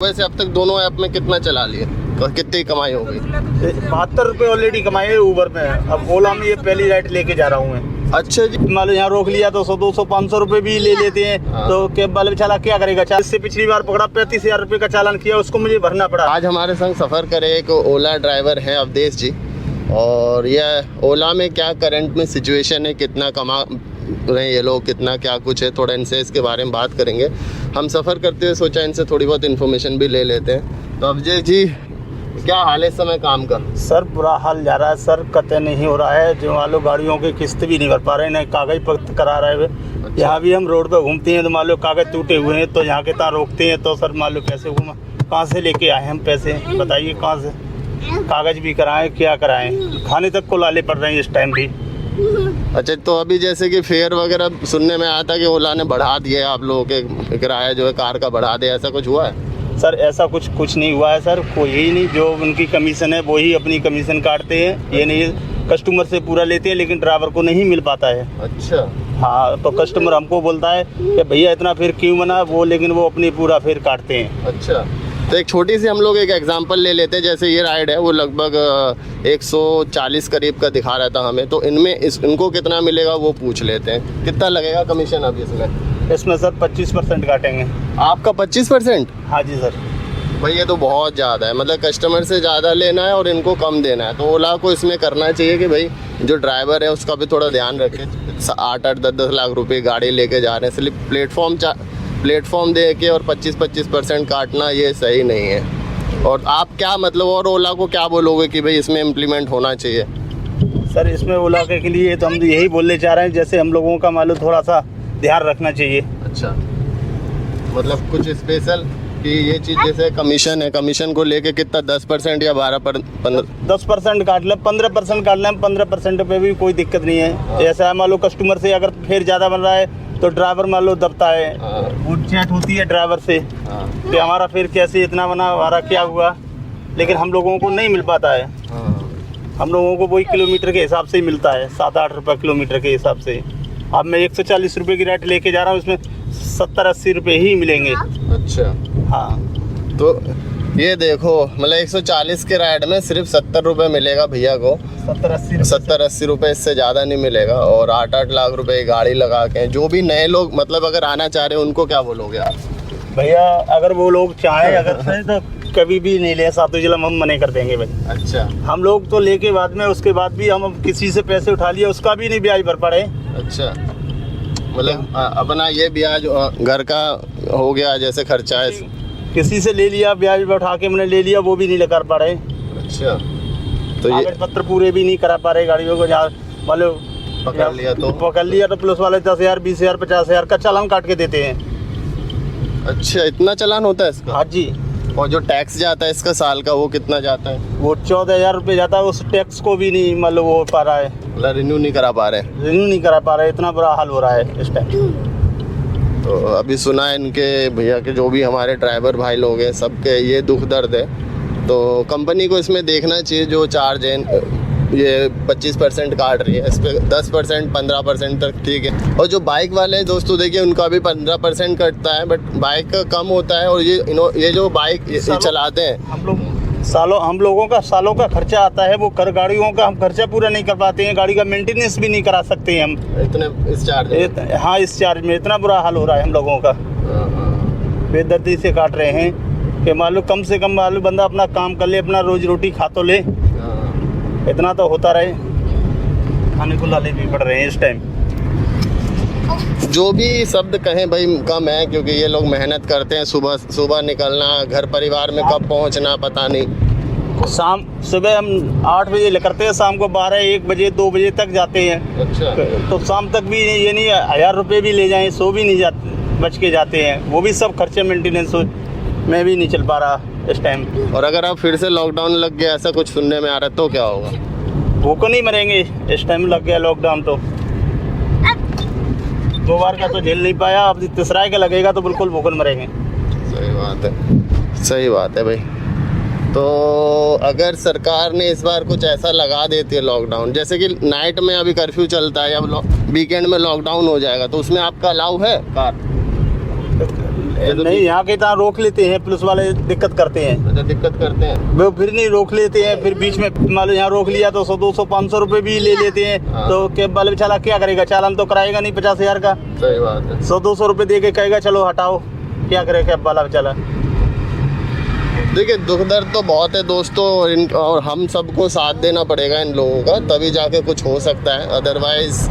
वैसे अब तक दोनों ऐप में कितना चला लिए और कितनी कमाई हो गई? 72 रुपये ऑलरेडी कमाए हैं ऊबर में। अब ओला में ये पहली राइड लेके जा रहा हूँ मैं। अच्छा जी। मान लो यहाँ रोक लिया तो 100, 200, 500 रुपये भी ले लेते हैं। तो कैब वाले बेचारा क्या करेगा? इससे पिछली बार पकड़ा 35,000 रुपये का चालान किया, उसको मुझे भरना पड़ा। आज हमारे संग सफ़र करे एक ओला ड्राइवर हैं अवधेश जी, और यह ओला में क्या करंट में सिचुएशन है, कितना कमा रहे हैं ये लोग, कितना क्या कुछ है, थोड़ा इनसे इसके बारे में बात करेंगे। हम सफ़र करते हुए सोचा इनसे थोड़ी बहुत इन्फॉर्मेशन भी ले लेते हैं। तो अवधेश जी, क्या हाल है इस समय काम का? सर बुरा हाल जा रहा है सर, कतई नहीं हो रहा है। जो मान लो गाड़ियों की किस्त भी नहीं भर पा रहे हैं, न कागज पत्र करा रहे हैं। अच्छा। यहाँ भी हम रोड पे घूमते हैं तो मान लो कागज टूटे हुए हैं, तो यहाँ के तरह रोकते हैं। तो सर मान लो कैसे घूमा, कहाँ से लेके आए हम पैसे, बताइए कहाँ से? कागज भी कराएं, क्या कराएं, खाने तक को लाले पड़ रहे हैं इस टाइम भी। अच्छा, तो अभी जैसे कि फेयर वगैरह सुनने में आया था कि ओला ने बढ़ा दिया आप लोगों के किराया जो है कार का बढ़ा दिया, ऐसा कुछ हुआ है? सर ऐसा कुछ नहीं हुआ है सर, कोई ही नहीं। जो उनकी कमीशन है वो ही अपनी कमीशन काटते हैं। ये नहीं कस्टमर से पूरा लेते हैं, लेकिन ड्राइवर को नहीं मिल पाता है। अच्छा। हाँ, तो कस्टमर हमको बोलता है कि भैया इतना फिर क्यों बना वो, लेकिन वो अपनी पूरा फिर काटते हैं। अच्छा, तो एक छोटी सी हम लोग एक एग्जांपल ले लेते हैं। जैसे ये राइड है वो लगभग 140 करीब का दिखा रहा था हमें, तो इनमें इनको कितना मिलेगा वो पूछ लेते हैं। कितना लगेगा कमीशन अभी इसमें? इसमें सर 25% काटेंगे। आपका 25%? हाँ जी सर। भाई ये तो बहुत ज़्यादा है, मतलब कस्टमर से ज़्यादा लेना है और इनको कम देना है। तो ओला को इसमें करना चाहिए कि भाई जो ड्राइवर है उसका भी थोड़ा ध्यान रखें। 8-8, 10-10 लाख रुपए गाड़ी लेके जा रहे हैं, इसलिए प्लेटफॉर्म दे के और 25% काटना ये सही नहीं है। और आप क्या मतलब, और ओला को क्या बोलोगे कि भाई इसमें इम्प्लीमेंट होना चाहिए? सर इसमें ओला के लिए तो हम यही बोलने चाह रहे हैं, जैसे हम लोगों का मालूम थोड़ा सा ध्यान रखना चाहिए। अच्छा, मतलब कुछ स्पेशल कि ये चीज़ जैसे कमीशन है, कमीशन को लेके कितना 10% या 15? 10% काट ले, 15% काट लें, 15% पे भी कोई दिक्कत नहीं है। ऐसा है मान लो कस्टमर से अगर फिर ज़्यादा बन रहा है तो ड्राइवर मान लो दबता है, वो चैट होती है ड्राइवर से कि हमारा फिर कैसे इतना बना, हमारा क्या हुआ, लेकिन हम लोगों को नहीं मिल पाता है। हम लोगों को वही किलोमीटर के हिसाब से ही मिलता है, 7-8 रुपये किलोमीटर के हिसाब से। अब मैं 140 रुपये की राइड लेके जा रहा हूँ, उसमें 70-80 रुपये ही मिलेंगे। अच्छा। हाँ, तो ये देखो, मतलब 140 के राइड में सिर्फ 70 रुपये मिलेगा भैया को। 70-80 रुपये, इससे ज़्यादा नहीं मिलेगा। और 8-8 लाख रुपए की गाड़ी लगा के जो भी नए लोग मतलब अगर आना चाह रहे हैं उनको क्या बोलोगे आप? भैया अगर वो लोग चाहें अगर से तो कभी भी नहीं ले, सातों जिला हम मना कर देंगे भाई। अच्छा। हम लोग तो लेके बाद में उसके बाद भी हम किसी से पैसे उठा लिए, उसका भी नहीं ब्याज भर पड़े। अच्छा, मतलब अपना ये ब्याज घर का हो गया जैसे खर्चा है, किसी से ले लिया ब्याज उठा के मैंने ले लिया, वो भी नहीं कर पा रहे। अच्छा, तो ये कागज पत्र पूरे भी नहीं करा पा रहे गाड़ियों को। जहाँ मान लो पकड़ लिया तो पुलिस वाले 10,000, 20,000, 50,000 का चालान काट के देते हैं। अच्छा, इतना चालान होता है इसका? हाँ जी। और जो टैक्स जाता है इसका साल का, वो कितना जाता है? वो 14,000 रुपये जाता है, उस टैक्स को भी नहीं मतलब वो हो पा रहा है, मतलब रिन्यू नहीं करा पा रहे? रिन्यू नहीं करा पा रहे। इतना बुरा हाल हो रहा है इस टाइम। तो अभी सुना है इनके भैया के जो भी हमारे ड्राइवर भाई लोग हैं सबके ये दुख दर्द है। तो कंपनी को इसमें देखना चाहिए, जो चार्ज है ये 25% काट रही है, इस पर 10%, 15% तक ठीक है। और जो बाइक वाले हैं दोस्तों, देखिए उनका भी 15% कटता है, बट बाइक का कम होता है। और ये जो बाइक ये चलाते हैं हम लोगों का सालों का खर्चा आता है, वो कर गाड़ियों का हम खर्चा पूरा नहीं कर पाते हैं, गाड़ी का मेंटेनेंस भी नहीं करा सकते हैं हम इतने इस चार्ज। हाँ, इस चार्ज में इतना बुरा हाल हो रहा है हम लोगों का। बेदर्दी से काट रहे हैं कि मालूम कम से कम मालूम बंदा अपना काम कर ले, अपना रोजी रोटी खा तो ले, इतना तो होता रहे। खाने को लाले भी पड़ रहे हैं इस टाइम। जो भी शब्द कहें भाई कम है, क्योंकि ये लोग मेहनत करते हैं, सुबह निकलना, घर परिवार में कब पहुंचना पता नहीं। शाम सुबह हम 8 बजे करते हैं, शाम को 12-1 बजे 2 बजे तक जाते हैं। अच्छा। तो शाम तक भी ये नहीं 1000 रुपये भी ले जाएं, सो भी नहीं जाते, बच के जाते हैं। वो भी सब खर्चे मेंटेनेंस में भी नहीं चल पा रहा इस टाइम। और अगर अब फिर से लॉकडाउन लग गया, ऐसा कुछ सुनने में आ रहा है, तो क्या होगा? भूखों नहीं मरेंगे इस टाइम लग गया लॉकडाउन तो। 2 बार का तो झेल नहीं पाया, अब तीसरा का लगेगा तो बिल्कुल भूखन मरेंगे। सही बात है, सही बात है भाई। तो अगर सरकार ने इस बार कुछ ऐसा लगा देती है लॉकडाउन, जैसे कि नाइट में अभी कर्फ्यू चलता है या वीकेंड में लॉकडाउन हो जाएगा, तो उसमें आपका अलाउ है कार? नहीं, यहाँ के तरह रोक लेते हैं पुलिस वाले, दिक्कत करते हैं। अच्छा, दिक्कत करते हैं वो फिर नहीं रोक लेते हैं, फिर बीच में मान लो यहाँ रोक लिया तो 100 200 500 रुपए भी ले लेते हैं। हाँ। तो कैब वाले बेचारा क्या करेगा, चालान तो कराएगा नहीं 50,000 का। सही बात है। 100 200 रुपए दे के कहेगा चलो हटाओ, क्या करेगा कैब वाला बेचारा। देखिए, दुख दर्द तो बहुत है दोस्तों, और हम सबको साथ देना पड़ेगा इन लोगों का, तभी जाके कुछ हो सकता है। अदरवाइज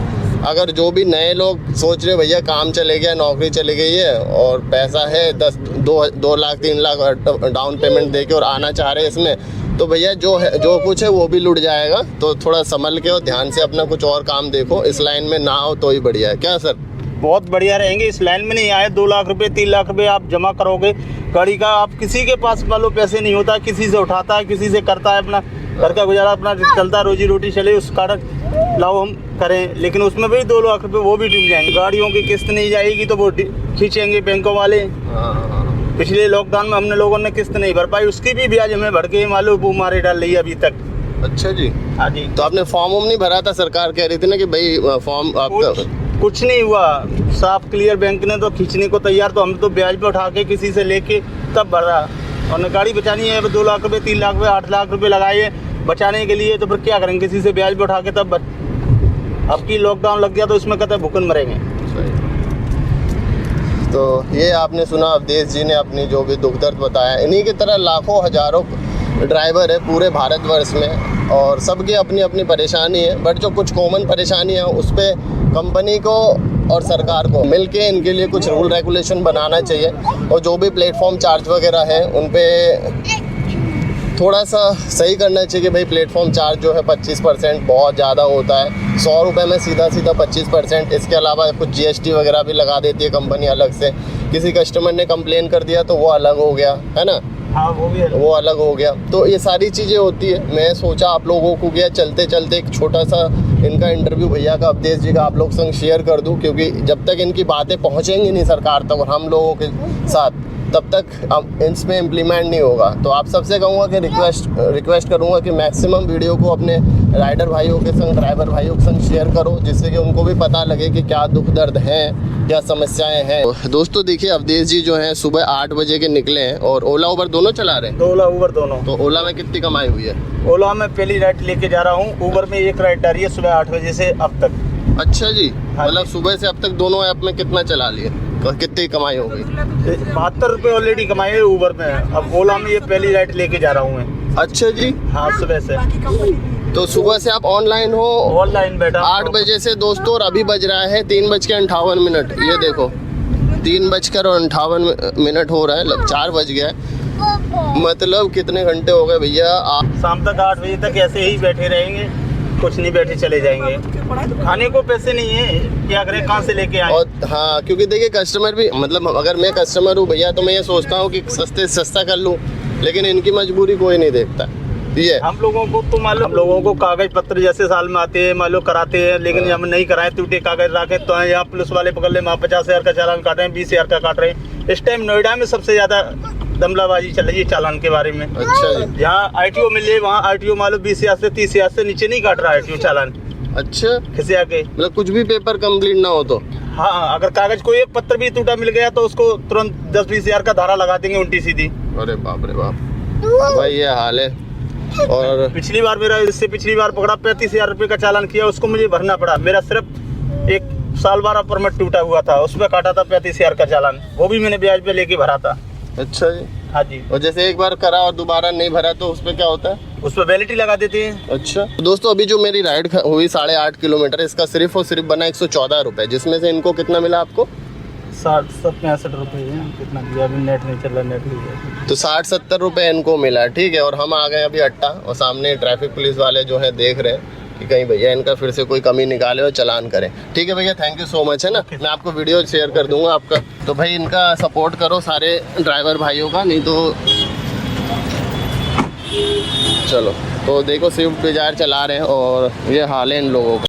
अगर जो भी नए लोग सोच रहे भैया काम चले गया, नौकरी चली गई है और पैसा है 2 लाख 3 लाख डाउन पेमेंट दे के और आना चाह रहे हैं इसमें, तो भैया जो कुछ है वो भी लुट जाएगा। तो थोड़ा संभल के और ध्यान से अपना कुछ और काम देखो, इस लाइन में ना हो तो ही बढ़िया है। क्या सर? बहुत बढ़िया रहेंगे। इस लाइन में नहीं आए 2 लाख रुपए 3 लाख रुपए आप जमा करोगे गाड़ी का, आप किसी के पास मान लो पैसे नहीं होता, किसी से उठाता है, किसी से करता है, अपना घर का गुजारा अपना चलता, रोजी रोटी चले, उस कारण लाओ हम करें। लेकिन उसमें भी 2 लाख रुपए वो भी डूब जाएंगे। गाड़ियों की किस्त नहीं जाएगी तो वो खींचेंगे बैंकों वाले। पिछले लॉकडाउन में हमने लोगों ने किस्त नहीं भर पाई, उसकी भी ब्याज हमें भर के मालूम वो मारे डाल रही है अभी तक। अच्छा जी। हाँ जी। तो आपने फॉर्म नहीं भरा था? सरकार कह रही थी ना कि भाई फॉर्म आपका कुछ नहीं हुआ, साफ क्लियर बैंक ने तो खींचने को तैयार, तो हम तो ब्याज पे उठा के किसी से लेके तब भरा। और गाड़ी बचानी है 2 लाख रुपए 3 लाख रुपए 8 लाख रुपए लगाए बचाने के लिए, तो फिर क्या करेंगे, किसी से ब्याज पे उठा के तब अब की लॉकडाउन लग गया तो इसमें कहते हैं भूखन मरेंगे। तो ये आपने सुना अवधेश जी ने अपनी जो भी दुख दर्द बताया। इन्हीं की तरह लाखों हजारों ड्राइवर है पूरे भारतवर्ष में, और सबकी अपनी अपनी परेशानी है। बट जो कुछ कॉमन परेशानी है उस पर कंपनी को और सरकार को मिलके इनके लिए कुछ रूल रेगुलेशन बनाना चाहिए, और जो भी प्लेटफॉर्म चार्ज वगैरह है उन पे थोड़ा सा सही करना चाहिए कि भाई प्लेटफॉर्म चार्ज जो है 25% बहुत ज़्यादा होता है। 100 रुपये में सीधा 25%। इसके अलावा कुछ GST वगैरह भी लगा देती है कंपनी अलग से। किसी कस्टमर ने कंप्लेन कर दिया तो वो अलग हो गया, है ना? हाँ, वो अलग हो गया। तो ये सारी चीज़ें होती है। मैं सोचा आप लोगों को क्या चलते चलते एक छोटा सा इनका इंटरव्यू भैया का, अवधेश जी का आप लोग संग शेयर कर दूं, क्योंकि जब तक इनकी बातें पहुंचेंगी नहीं सरकार तक और हम लोगों के साथ, तब तक अब इसमें इम्प्लीमेंट नहीं होगा। तो आप सबसे कहूँगा कि रिक्वेस्ट करूँगा कि मैक्सिमम वीडियो को अपने राइडर भाइयों के संग, ड्राइवर भाइयों के संग शेयर करो, जिससे कि उनको भी पता लगे कि क्या दुख दर्द हैं, क्या समस्याएं हैं। दोस्तों देखिए, अवधेश जी जो हैं सुबह 8 बजे के निकले हैं और ओला उबर दोनों चला रहे हैं। ओला उबर दोनों। तो ओला में कितनी कमाई हुई है? ओला में पहली राइड लेके जा रहा हूँ, उबर में एक राइड आ रही है सुबह 8 बजे से अब तक। अच्छा जी। हाँ, मतलब सुबह से अब तक दोनों ऐप में कितना चला लिए, कितनी कमाई हो गई? 72 रुपये ऑलरेडी कमाए है उबर में। अब ओला में ये पहली राइड लेके जा रहा हूँ मैं। अच्छा जी। हाँ, सुबह से। तो सुबह से आप ऑनलाइन हो? ऑनलाइन बैठा 8 बजे से दोस्तों, और अभी बज रहा है 3:58। ये देखो 3:58 हो रहा है, 4 बज गया है। मतलब कितने घंटे हो गए भैया? आप शाम तक 8 बजे तक ऐसे ही बैठे रहेंगे, कुछ नहीं बैठे चले जाएंगे। खाने को पैसे नहीं है, क्या करें, कहाँ से लेके आए? और हाँ, क्योंकि देखिए कस्टमर भी, मतलब अगर मैं कस्टमर हूँ भैया तो मैं ये सोचता हूँ कि सस्ते से सस्ता कर लूँ, लेकिन इनकी मजबूरी कोई नहीं देखता। ये हम लोगों को तो मालूम, हम लोगों को कागज पत्र जैसे साल में आते हैं मालूम कराते हैं, लेकिन हम नहीं कराए, टूटे कागज रखे तो यहाँ पुलिस वाले पकड़ ले, वहाँ 50,000 का चालान काट रहे हैं, 20,000 का काट रहे हैं। इस टाइम नोएडा में सबसे ज्यादा दमलाबाजी चल रही है चालान के बारे में। अच्छा जी। यहाँ ITO मिले, वहाँ ITO मालूम 20,000 से 30,000 से नीचे नहीं काट रहा ITO चालान। अच्छा, किसी आके मतलब कुछ भी पेपर कंप्लीट ना हो तो? हाँ, अगर कागज कोई एक पत्र भी टूटा मिल गया तो उसको तुरंत 10-20,000 का धारा लगा देंगे उल्टी सीधी। अरे बाप रे बाप भाई, ये हाल है। और पिछली बार मेरा, इससे पिछली बार पकड़ा 35,000 रुपये का चालान किया, उसको मुझे भरना पड़ा। मेरा सिर्फ 1 साल 12 परमिट टूटा हुआ था, उसमें काटा था 35,000 का चालान, वो भी मैंने ब्याज पे लेके भरा था। अच्छा जी। हाँ जी। और जैसे एक बार करा और दोबारा नहीं भरा तो उसमें क्या होता है? उस पर वैलिडिटी लगा देते हैं। अच्छा। तो दोस्तों अभी जो मेरी राइड हुई 8.5 किलोमीटर, इसका सिर्फ और सिर्फ बना 114 रुपये, जिसमें से इनको कितना मिला आपको? 60-65 रुपये है। कितना दिया, अभी नेट नहीं चल रहा, नेट नहीं। तो 60-70 रुपये इनको मिला, ठीक है। और हम आ गए अभी अट्टा, और सामने ट्रैफिक पुलिस वाले जो है देख रहे हैं कि कहीं भैया इनका फिर से कोई कमी निकाले और चालान करें। ठीक है भैया, थैंक यू सो मच, है ना। मैं आपको वीडियो शेयर कर दूंगा आपका। तो भाई इनका सपोर्ट करो सारे ड्राइवर भाइयों का, नहीं तो चलो। तो देखो स्विफ्ट डिजायर चला रहे हैं और ये हाल है इन लोगों का।